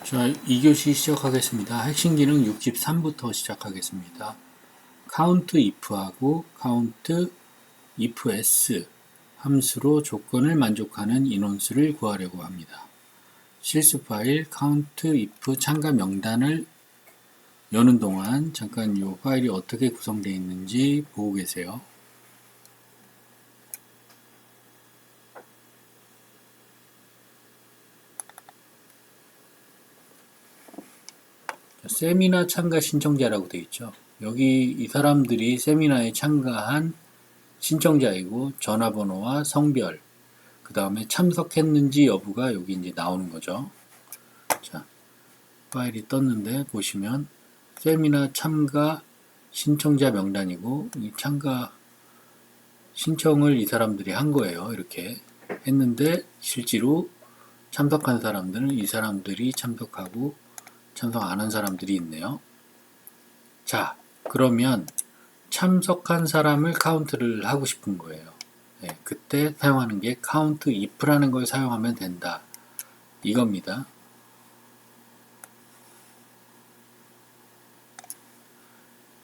자, 2교시 시작하겠습니다. 핵심 기능 63부터 시작하겠습니다. count if하고 count if s 함수로 조건을 만족하는 인원수를 구하려고 합니다. 실수 파일 count if 참가 명단을 여는 동안 잠깐 이 파일이 어떻게 구성되어 있는지 보고 계세요. 세미나 참가 신청자라고 되어 있죠. 여기 이 사람들이 세미나에 참가한 신청자이고 전화번호와 성별, 그 다음에 참석했는지 여부가 여기 이제 나오는 거죠. 자, 파일이 떴는데 보시면 세미나 참가 신청자 명단이고 이 참가 신청을 이 사람들이 한 거예요. 이렇게 했는데 실제로 참석한 사람들은 이 사람들이 참석하고 참석 안 한 사람들이 있네요. 자, 그러면 참석한 사람을 카운트를 하고 싶은 거예요. 네, 그때 사용하는 게 count if라는 걸 사용하면 된다. 이겁니다.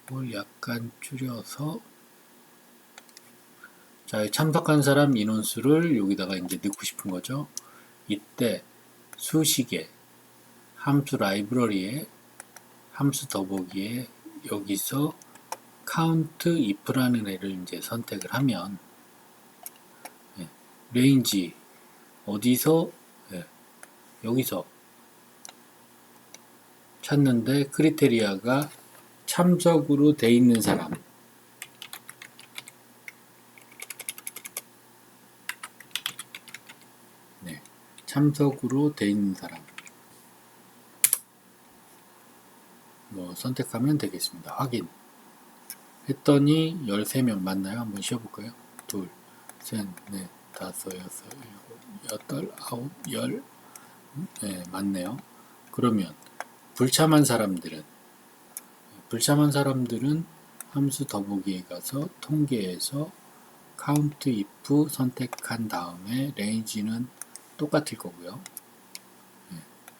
이걸 약간 줄여서 자, 참석한 사람 인원수를 여기다가 이제 넣고 싶은 거죠. 이때 수식에 함수 라이브러리에 함수 더보기에 여기서 count if라는 애를 이제 선택을 하면 레인지 어디서 여기서 찾는데 크리테리아가 참석으로 돼 있는 사람 참석으로 돼 있는 사람 선택하면 되겠습니다. 확인 했더니 13명 맞나요? 한번 쉬어볼까요? 둘, 셋, 넷, 다섯, 여섯, 일곱, 여덟, 아홉, 열 네, 맞네요. 그러면 불참한 사람들은 함수 더보기에 가서 통계에서 count if 선택한 다음에 range는 똑같을 거고요.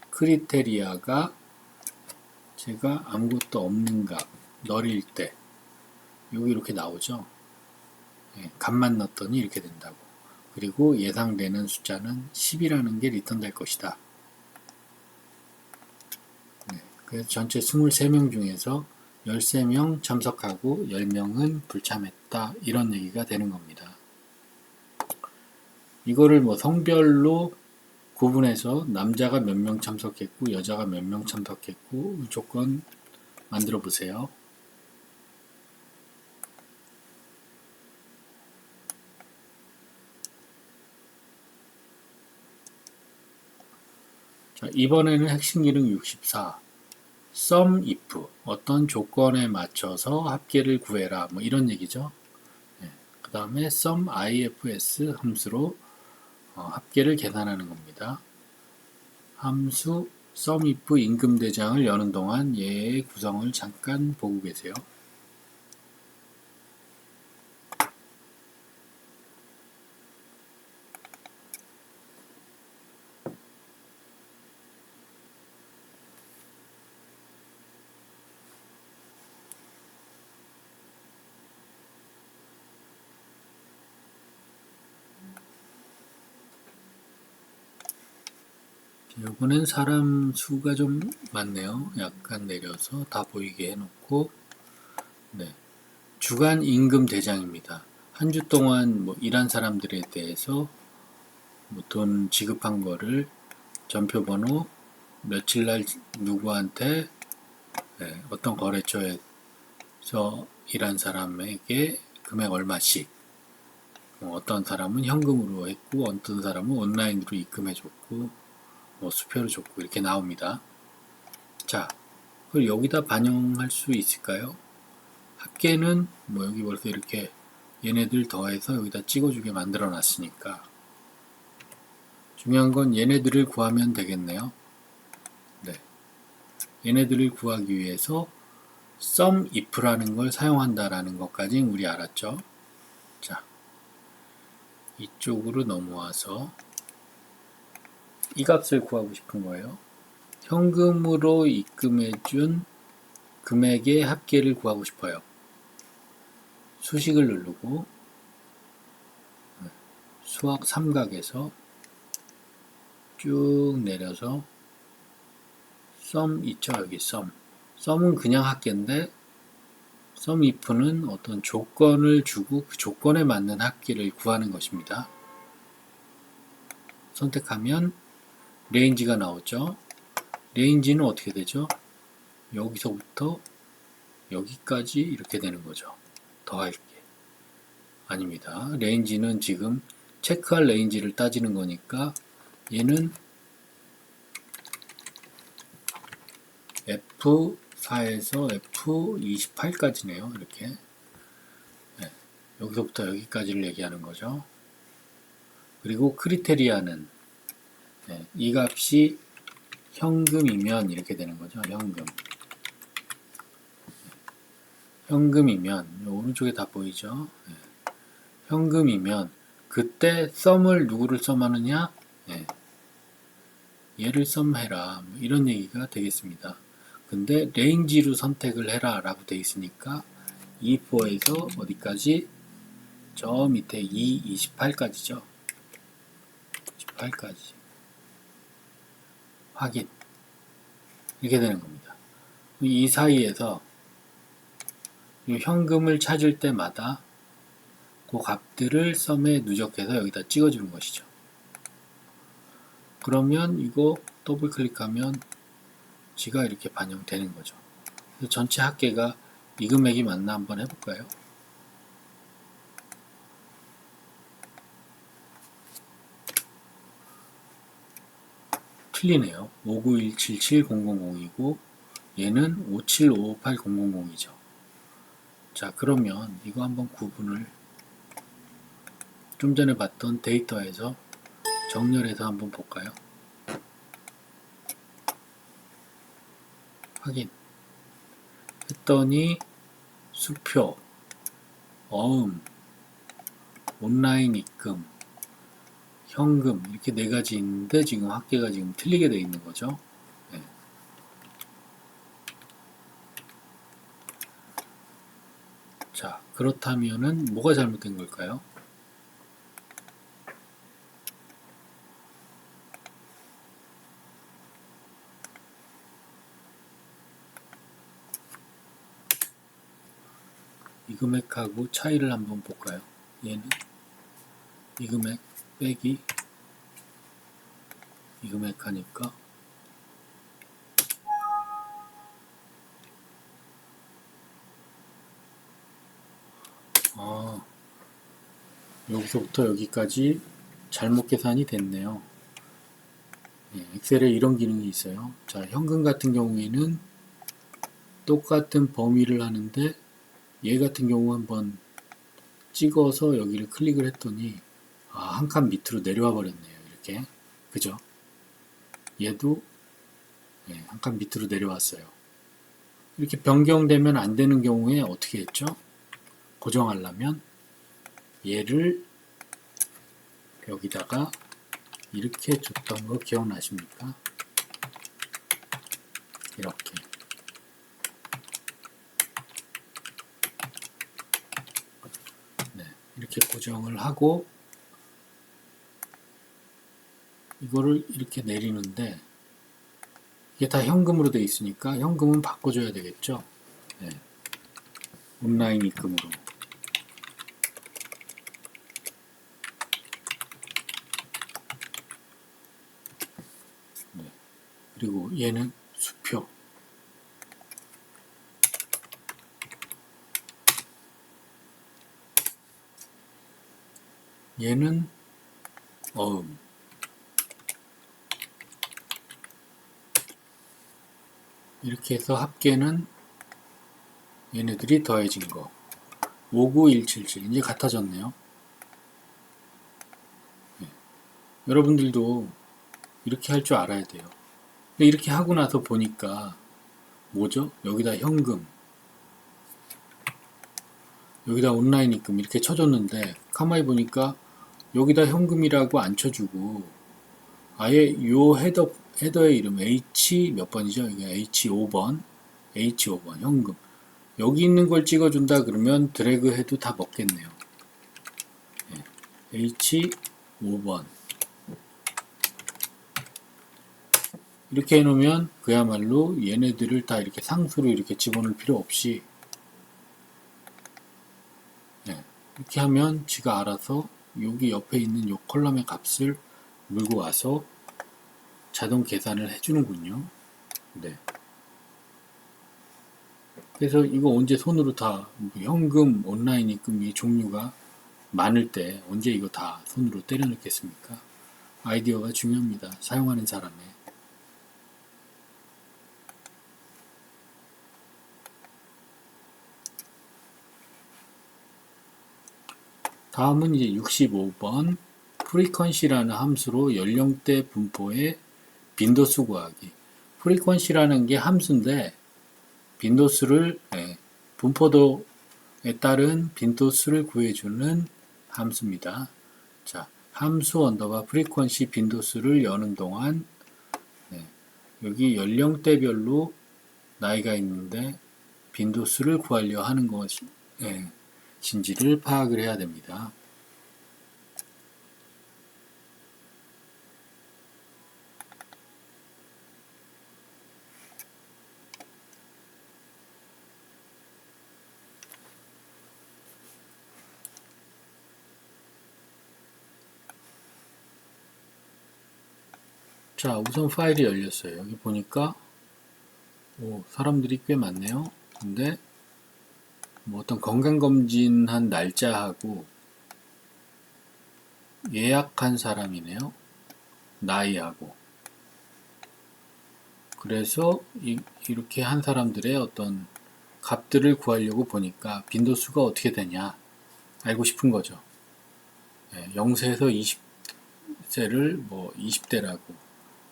크리테리아가 제가 아무것도 없는 값 널일 때 여기 이렇게 나오죠. 값만 넣었더니 이렇게 된다고. 그리고 예상되는 숫자는 10이라는 게 리턴 될 것이다. 그래서 전체 23명 중에서 13명 참석하고 10명은 불참했다. 이런 얘기가 되는 겁니다. 이거를 성별로 구분해서 남자가 몇 명 참석했고 여자가 몇 명 참석했고 조건 만들어 보세요. 자, 이번에는 핵심 기능 64 sum if 어떤 조건에 맞춰서 합계를 구해라 이런 얘기죠. 그 다음에 sum ifs 함수로 합계를 계산하는 겁니다. 함수 sum if 임금 대장을 여는 동안 얘의 구성을 잠깐 보고 계세요. 이번엔 사람 수가 좀 많네요. 약간 내려서 다 보이게 해놓고 주간 임금 대장입니다. 한 주 동안 일한 사람들에 대해서 돈 지급한 거를 전표번호 며칠날 누구한테 어떤 거래처에서 일한 사람에게 금액 얼마씩 어떤 사람은 현금으로 했고 어떤 사람은 온라인으로 입금해줬고 수표를 줬고 이렇게 나옵니다. 자, 그걸 여기다 반영할 수 있을까요? 합계는 여기 벌써 이렇게 얘네들 더해서 여기다 찍어주게 만들어 놨으니까 중요한 건 얘네들을 구하면 되겠네요. 얘네들을 구하기 위해서 sum if라는 걸 사용한다라는 것까지 우리 알았죠. 자, 이쪽으로 넘어와서 이 값을 구하고 싶은 거예요. 현금으로 입금해준 금액의 합계를 구하고 싶어요. 수식을 누르고 수학 삼각에서 쭉 내려서 sum 있죠. 여기 sum. sum은 그냥 합계인데 sum if는 어떤 조건을 주고 그 조건에 맞는 합계를 구하는 것입니다. 선택하면 레인지가 나오죠. 레인지는 어떻게 되죠? 여기서부터 여기까지 이렇게 되는 거죠. 더할게. 아닙니다. 레인지는 지금 체크할 레인지를 따지는 거니까 얘는 F4에서 F28까지네요. 이렇게. 네. 여기서부터 여기까지를 얘기하는 거죠. 그리고 크리테리아는 네. 이 값이 현금이면 이렇게 되는 거죠. 현금. 현금이면 오른쪽에 다 보이죠. 네. 현금이면 그때 썸을 누구를 썸하느냐? 네. 얘를 썸해라. 이런 얘기가 되겠습니다. 근데 레인지로 선택을 해라 라고 되어 있으니까 E4에서 어디까지? 저 밑에 E28까지죠. 28까지 확인. 이렇게 되는 겁니다. 이 사이에서 이 현금을 찾을 때마다 그 값들을 썸에 누적해서 여기다 찍어주는 것이죠. 그러면 이거 더블 클릭하면 지가 이렇게 반영되는 거죠. 전체 합계가 이 금액이 맞나 한번 해볼까요? 틀리네요. 591770000이고 얘는 5755800이죠. 자, 그러면 이거 한번 구분을 좀 전에 봤던 데이터에서 정렬해서 한번 볼까요? 확인 했더니 수표, 어음, 온라인 입금, 현금 이렇게 네 가지 있는데 지금 합계가 지금 틀리게 되어 있는 거죠. 네. 자, 그렇다면은 뭐가 잘못된 걸까요? 이 금액하고 차이를 한번 볼까요? 얘는 이 금액 빼기 이 금액 하니까 여기서부터 여기까지 잘못 계산이 됐네요. 네, 엑셀에 이런 기능이 있어요. 자, 현금 같은 경우에는 똑같은 범위를 하는데 얘 같은 경우 한번 찍어서 여기를 클릭을 했더니 한 칸 밑으로 내려와 버렸네요. 이렇게. 그죠? 얘도 네, 한 칸 밑으로 내려왔어요. 이렇게 변경되면 안 되는 경우에 어떻게 했죠? 고정하려면 얘를 여기다가 이렇게 줬던 거 기억나십니까? 이렇게. 네, 이렇게 고정을 하고 이거를 이렇게 내리는데 이게 다 현금으로 되어 있으니까 현금은 바꿔줘야 되겠죠. 네. 온라인 입금으로. 네. 그리고 얘는 수표. 얘는 어음. 이렇게 해서 합계는 얘네들이 더해진 거 59177 이제 같아졌네요. 네. 여러분들도 이렇게 할 줄 알아야 돼요. 근데 이렇게 하고 나서 보니까 뭐죠? 여기다 현금, 여기다 온라인 입금 이렇게 쳐줬는데 가만히 보니까 여기다 현금이라고 안 쳐주고 아예 요 헤더의 이름 H 몇 번이죠? 이게 H5번, H5번 현금. 여기 있는 걸 찍어준다 그러면 드래그 해도 다 먹겠네요. H5번. 이렇게 해놓으면 그야말로 얘네들을 다 이렇게 상수로 이렇게 집어넣을 필요 없이 이렇게 하면 지가 알아서 여기 옆에 있는 요 컬럼의 값을 물고 와서 자동 계산을 해주는군요. 네. 그래서 이거 언제 손으로 다 현금, 온라인 입금이 종류가 많을 때 언제 이거 다 손으로 때려 넣겠습니까? 아이디어가 중요합니다. 사용하는 사람의. 다음은 이제 65번 프리퀀시라는 함수로 연령대 분포의 빈도수 구하기. 프리퀀시라는 게 함수인데 빈도수를 분포도에 따른 빈도수를 구해주는 함수입니다. 자, 함수 언더바 프리퀀시 빈도수를 여는 동안 여기 연령대별로 나이가 있는데 빈도수를 구하려 하는 것인지를 파악을 해야 됩니다. 자, 우선 파일이 열렸어요. 여기 보니까 사람들이 꽤 많네요. 근데 뭐 어떤 건강검진한 날짜하고 예약한 사람이네요. 나이하고. 그래서 이렇게 한 사람들의 어떤 값들을 구하려고 보니까 빈도수가 어떻게 되냐 알고 싶은 거죠. 0세에서 20세를 뭐 20대라고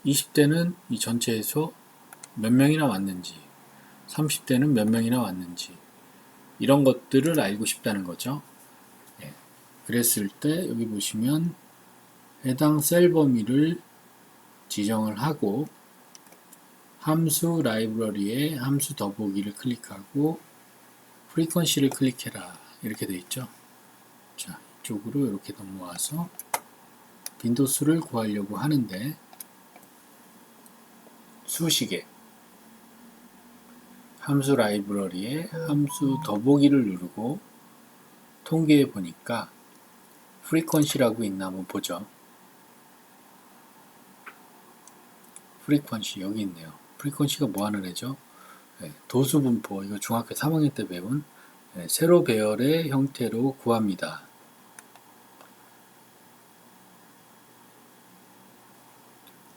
20대는 이 전체에서 몇 명이나 왔는지 30대는 몇 명이나 왔는지 이런 것들을 알고 싶다는 거죠. 그랬을 때 여기 보시면 해당 셀 범위를 지정을 하고 함수 라이브러리에 함수 더보기를 클릭하고 프리퀀시를 클릭해라 이렇게 돼 있죠. 자, 이쪽으로 이렇게 넘어와서 빈도수를 구하려고 하는데 수식에 함수 라이브러리에 함수 더보기를 누르고 통계에 보니까 프리퀀시라고 있나 한번 보죠. 프리퀀시 여기 있네요. 프리퀀시가 뭐 하는 애죠? 도수 분포, 이거 중학교 3학년 때 배운 세로 배열의 형태로 구합니다.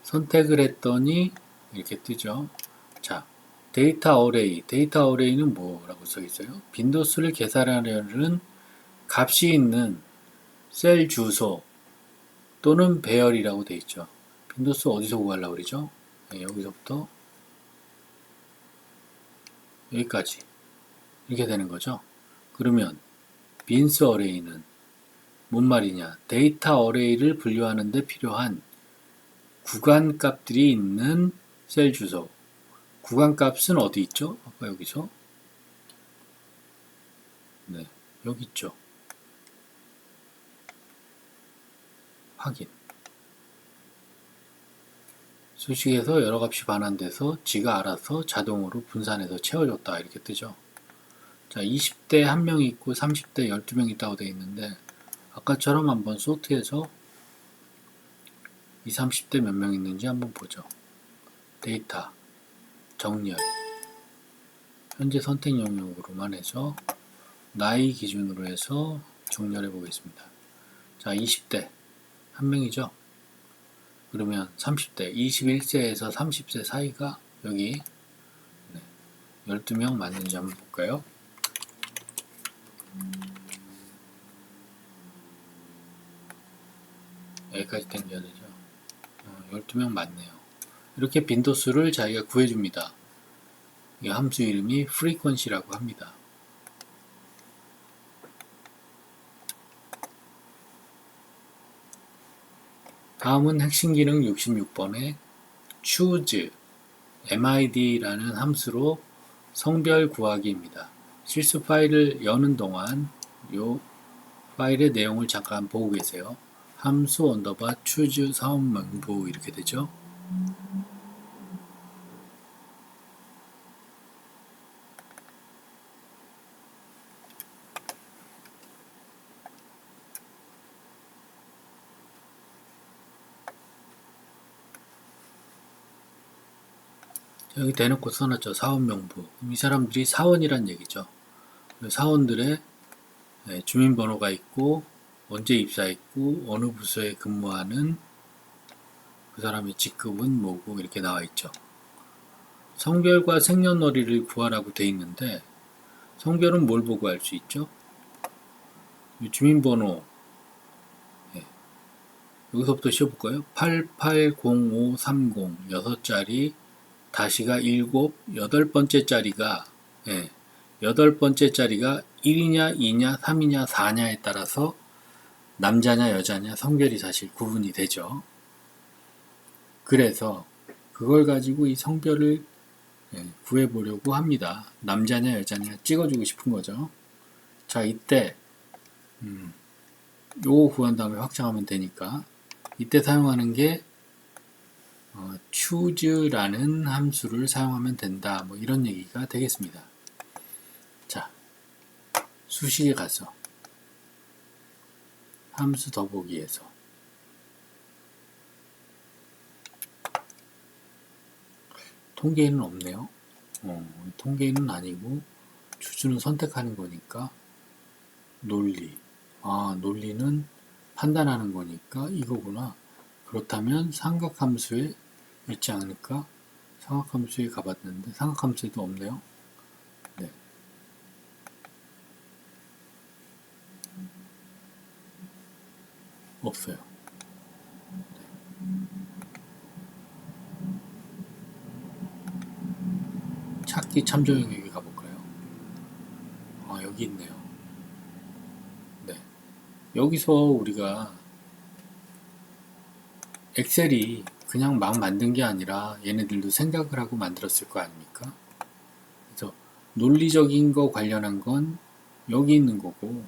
선택을 했더니 이렇게 뜨죠. 자, 데이터 어레이. 데이터 어레이는 뭐라고 써 있어요? 빈도수를 계산하려는 값이 있는 셀 주소 또는 배열이라고 되어 있죠. 빈도수 어디서 구하려고 그러죠? 여기서부터 여기까지 이렇게 되는 거죠. 그러면 빈스 어레이는 뭔 말이냐? 데이터 어레이를 분류하는 데 필요한 구간 값들이 있는 셀 주소. 구간 값은 어디 있죠? 아까 여기서 여기 있죠. 확인. 수식에서 여러 값이 반환돼서 지가 알아서 자동으로 분산해서 채워줬다 이렇게 뜨죠. 자, 20대 1명이 있고 30대 12명 있다고 되어 있는데 아까처럼 한번 소트해서 20, 30대 몇 명 있는지 한번 보죠. 데이터, 정렬, 현재 선택 영역으로만 해서 나이 기준으로 해서 정렬해 보겠습니다. 자, 20대 1명이죠. 그러면 30대, 21세에서 30세 사이가 여기 12명 맞는지 한번 볼까요? 여기까지 당겨야 되죠. 12명 맞네요. 이렇게 빈도수를 자기가 구해줍니다. 이 함수 이름이 frequency라고 합니다. 다음은 핵심 기능 66번에 choose mid라는 함수로 성별 구하기입니다. 실수 파일을 여는 동안 이 파일의 내용을 잠깐 보고 계세요. 함수 언더바 choose 사원명부 이렇게 되죠. 여기 대놓고 써놨죠. 사원명부. 이 사람들이 사원이란 얘기죠. 사원들의 주민번호가 있고 언제 입사했고 어느 부서에 근무하는 그 사람의 직급은 뭐고 이렇게 나와 있죠. 성별과 생년월일을 구하라고 돼 있는데 성별은 뭘 보고 알 수 있죠? 주민번호 여기서부터 씌워볼까요? 880530 6자리 다시가 7, 8번째 자리가 8번째 자리가 1이냐 2냐 3이냐 4냐에 따라서 남자냐 여자냐 성별이 사실 구분이 되죠. 그래서 그걸 가지고 이 성별을 구해보려고 합니다. 남자냐 여자냐 찍어주고 싶은 거죠. 자, 이때 요거 구한 다음에 확장하면 되니까 이때 사용하는 게 choose라는 함수를 사용하면 된다. 뭐 이런 얘기가 되겠습니다. 자, 수식에 가서 함수 더보기에서 통계에는 없네요. 통계에는 아니고 choose는 선택하는 거니까 논리. 논리는 판단하는 거니까 이거구나. 그렇다면 삼각함수에 있지 않을까? 삼각함수에 가봤는데 삼각함수에도 없네요. 네. 없어요. 네. 찾기 참조 영역에 가볼까요? 여기 있네요. 네. 여기서 우리가 엑셀이 그냥 막 만든 게 아니라 얘네들도 생각을 하고 만들었을 거 아닙니까? 그래서 논리적인 거 관련한 건 여기 있는 거고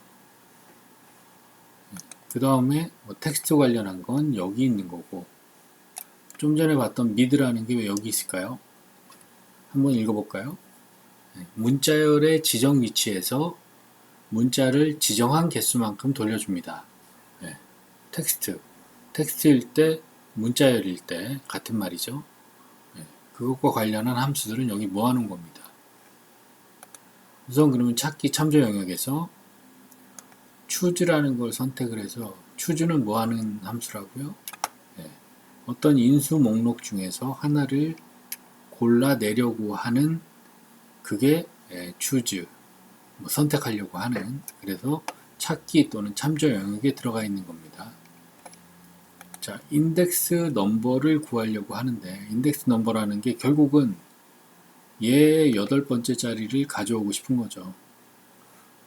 그 다음에 뭐 텍스트 관련한 건 여기 있는 거고 좀 전에 봤던 mid라는 게 왜 여기 있을까요? 한번 읽어볼까요? 문자열의 지정 위치에서 문자를 지정한 개수만큼 돌려줍니다. 텍스트일 때 문자열일 때 같은 말이죠. 그것과 관련한 함수들은 여기 모아놓은 겁니다. 우선 그러면 찾기 참조 영역에서 choose라는 걸 선택을 해서 choose는 뭐하는 함수라고요? 어떤 인수 목록 중에서 하나를 골라내려고 하는 그게 choose 선택하려고 하는 그래서 찾기 또는 참조 영역에 들어가 있는 겁니다. 자, 인덱스 넘버를 구하려고 하는데 인덱스 넘버라는 게 결국은 얘의 8번째 자리를 가져오고 싶은 거죠.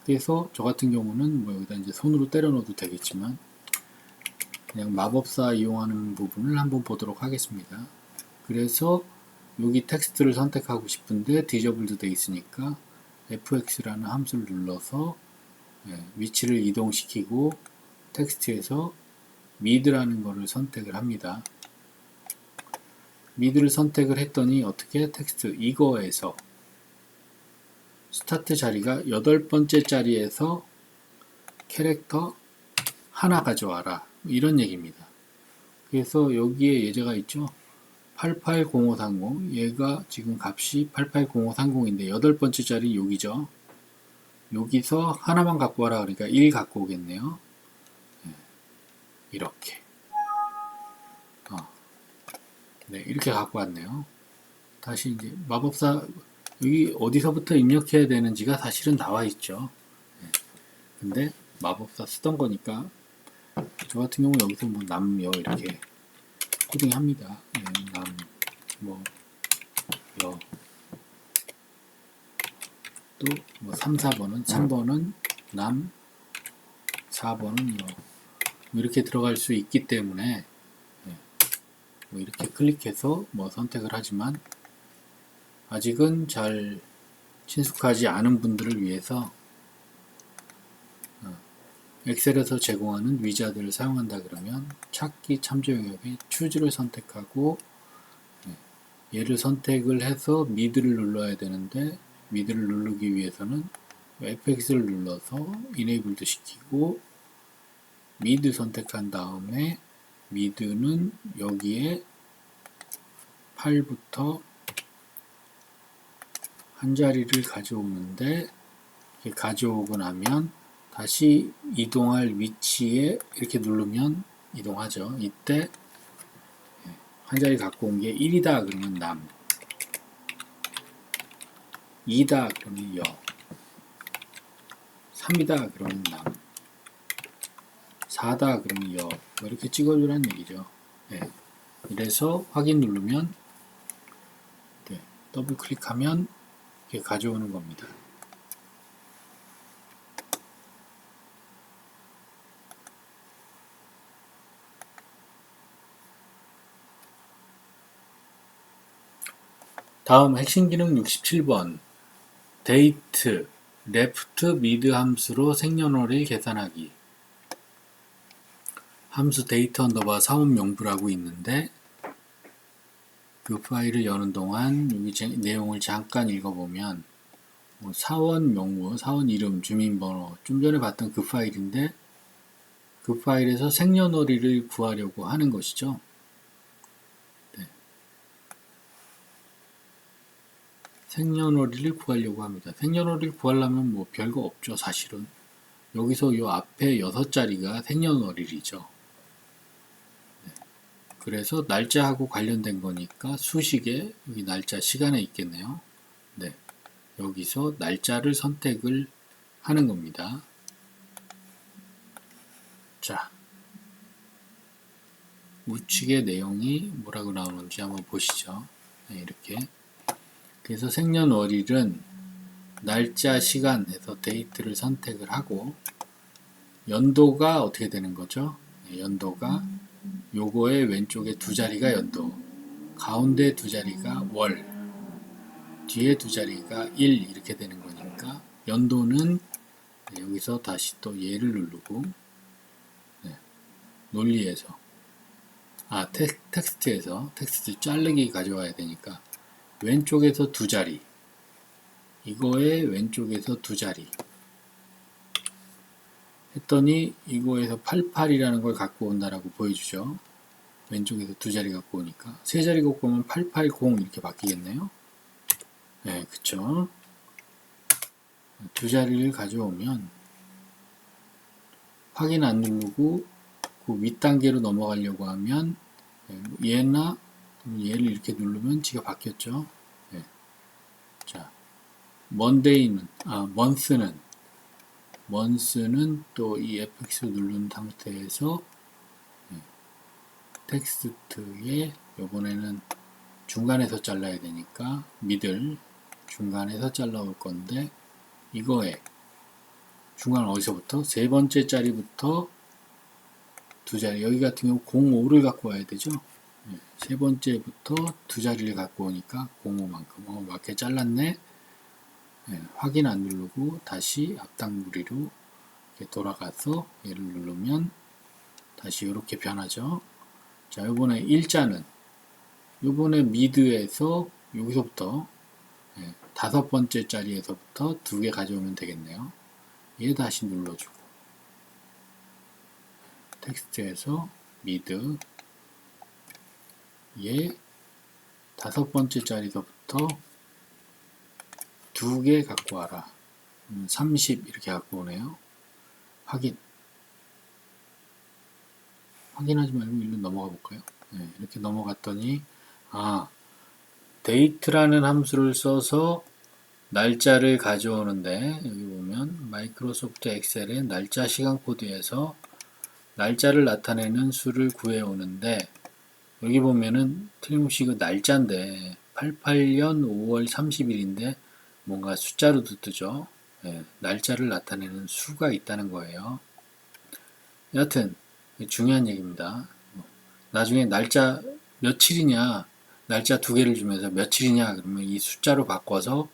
그래서 저 같은 경우는 뭐 여기다 이제 손으로 때려 넣어도 되겠지만 그냥 마법사 이용하는 부분을 한번 보도록 하겠습니다. 그래서 여기 텍스트를 선택하고 싶은데 디저블드 돼 있으니까 fx라는 함수를 눌러서 위치를 이동시키고 텍스트에서 mid라는 거를 선택을 합니다. mid를 선택을 했더니 어떻게 텍스트 이거에서 스타트 자리가 8번째 자리에서 캐릭터 하나 가져와라 이런 얘기입니다. 그래서 여기에 예제가 있죠. 880530 얘가 지금 값이 880530인데 8번째 자리 여기죠. 여기서 하나만 갖고 와라 그러니까 1 갖고 오겠네요. 이렇게 네, 이렇게 갖고 왔네요. 다시 이제 마법사 여기 어디서부터 입력해야 되는지가 사실은 나와 있죠. 근데 마법사 쓰던 거니까 저 같은 경우 여기서 뭐 남여 이렇게 코딩 합니다. 남 여 또 뭐 3, 4번은 3번은 남 4번은 여 이렇게 들어갈 수 있기 때문에 뭐 이렇게 클릭해서 뭐 선택을 하지만 아직은 잘 친숙하지 않은 분들을 위해서 엑셀에서 제공하는 위자드를 사용한다 그러면 찾기 참조 영역에 추즈를 선택하고 얘를 선택을 해서 미드를 눌러야 되는데 미드를 누르기 위해서는 FX를 눌러서 이네이블드 시키고 미드 선택한 다음에 미드는 여기에 8부터 한 자리를 가져오는데 이렇게 가져오고 나면 다시 이동할 위치에 이렇게 누르면 이동하죠. 이때 한 자리 갖고 온 게 1이다 그러면 남, 2다 그러면 여, 3이다 그러면 남, 4다 그러면 여, 뭐 이렇게 찍어주라는 얘기죠. 네. 이래서 확인 누르면 네, 더블 클릭하면 이렇게 가져오는 겁니다. 다음 핵심 기능 67번 데이트, 레프트, 미드 함수로 생년월일 계산하기. 함수 데이트 언더바 사원 명부라고 있는데 그 파일을 여는 동안 여기 내용을 잠깐 읽어보면 뭐 사원 명부, 사원 이름, 주민번호 좀 전에 봤던 그 파일인데 그 파일에서 생년월일을 구하려고 하는 것이죠. 네. 생년월일을 구하려고 합니다. 생년월일 구하려면 뭐 별거 없죠, 사실은. 여기서 요 앞에 6자리가 생년월일이죠. 네. 그래서 날짜하고 관련된 거니까 수식에 여기 날짜 시간에 있겠네요. 네. 여기서 날짜를 선택을 하는 겁니다. 자, 우측의 내용이 뭐라고 나오는지 한번 보시죠. 네, 이렇게. 그래서 생년월일은 날짜, 시간에서 데이트를 선택을 하고 연도가 어떻게 되는 거죠? 네, 연도가 요거의 왼쪽에 두 자리가 연도, 가운데 두 자리가 월, 뒤에 두 자리가 일 이렇게 되는 거니까 연도는 네, 여기서 다시 또 얘를 누르고 네, 논리에서 텍스트에서 텍스트 자르기 가져와야 되니까 왼쪽에서 두 자리 이거의 왼쪽에서 두 자리 했더니 이거에서 88이라는 걸 갖고 온다라고 보여주죠. 왼쪽에서 두 자리 갖고 오니까 세 자리 갖고 오면 880 이렇게 바뀌겠네요. 네, 그쵸. 두 자리를 가져오면 확인 안 누르고 그 윗단계로 넘어가려고 하면 얘나 얘를 이렇게 누르면 지가 바뀌었죠. 네. 자, 먼스는 또 이 FX 누른 상태에서 텍스트에 요번에는 중간에서 잘라야 되니까 미들 중간에서 잘라올 건데 이거에 중간 어디서부터? 세 번째 자리부터 두 자리 여기 같은 경우 05를 갖고 와야 되죠. 세 번째부터 두 자리를 갖고 오니까 05만큼 맞게 잘랐네. 확인 안 누르고 다시 앞당무리로 돌아가서 얘를 누르면 다시 이렇게 변하죠. 자, 요번에 일자는 요번에 미드에서 여기서부터 다섯 번째 자리에서부터 두 개 가져오면 되겠네요. 얘 다시 눌러주고 텍스트에서 미드 얘 다섯 번째 자리서부터 두 개 갖고 와라. 30 이렇게 갖고 오네요. 확인하지 말고 일로 넘어가 볼까요? 네, 이렇게 넘어갔더니 데이트라는 함수를 써서 날짜를 가져오는데 여기 보면 마이크로소프트 엑셀의 날짜 시간 코드에서 날짜를 나타내는 수를 구해오는데 여기 보면은 틀림없이 그 날짜인데 88년 5월 30일인데 뭔가 숫자로도 뜨죠. 날짜를 나타내는 수가 있다는 거예요. 여하튼 중요한 얘기입니다. 나중에 날짜 며칠이냐, 날짜 두 개를 주면서 며칠이냐 그러면 이 숫자로 바꿔서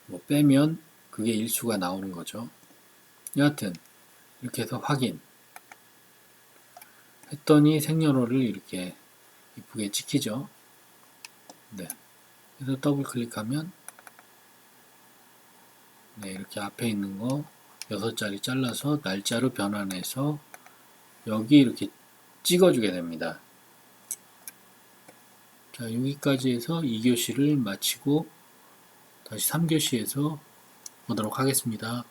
뭐 빼면 그게 일수가 나오는 거죠. 여하튼 이렇게 해서 확인 했더니 생년월일 이렇게 이쁘게 찍히죠. 네. 그래서 더블 클릭하면 네, 이렇게 앞에 있는 거 6자리 잘라서 날짜로 변환해서 여기 이렇게 찍어주게 됩니다. 자, 여기까지 해서 2교시를 마치고 다시 3교시에서 보도록 하겠습니다.